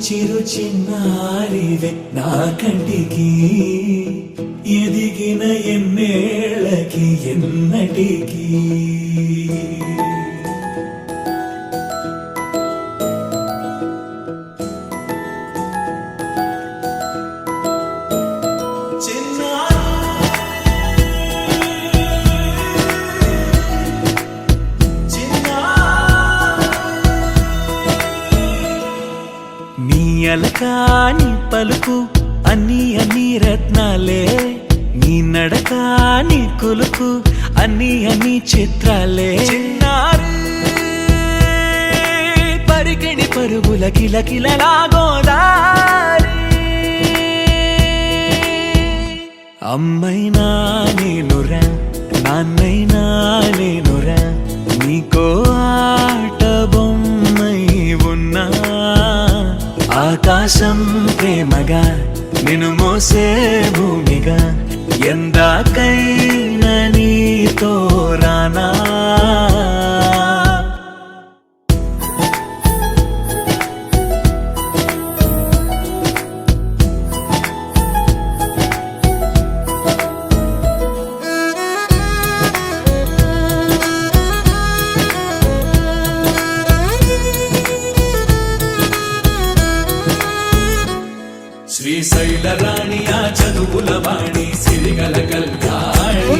చిరు చిన్నారివే నా కంటికి ఎదిగిన ఎన్నేళ్ళకి ఎన్నటికి అలకాని పలుకు అన్ని రత్నాలే నీ నడక నీ కులుకు అన్ని చిత్రాలే పరికిణి పరుగుల కిలకిలలా గోదారి అమ్మైనా నేనురా నాన్నైనా నేనురా నీకో ఆట బొమ్మై ఉన్నా ఆకాశం ప్రేమగా నిన్ను మోసే భూమిగా ఎందాకైనా నీతో రానా శ్రీశైల రాణి ఆ చదువుల వాణి సిరిగల కళ్యాణి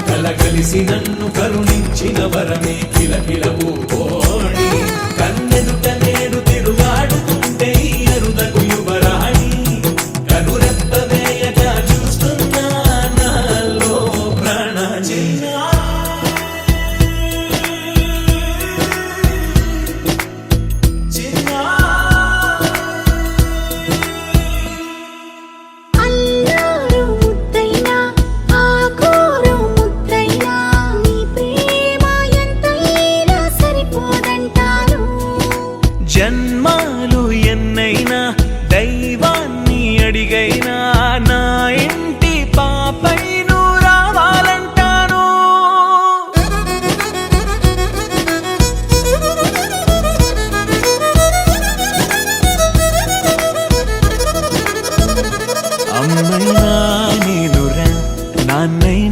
కలగలిసి నన్ను కరుణించిన వరమే కిలకిల పూకోణి కన్నెదుట నేడు తిరుగాడుతుంటే అరుదకు యువరాణి కనురెప్ప వేయగా చూస్తున్నా నాలో ప్రాణ చిన్నా జన్మాలు ఎన్నైనా దైవాన్ని అడిగైనా నా ఇంటి పాపై నువ్వు రావాలంటాను అమ్మైనా నేనురా నాన్నైనా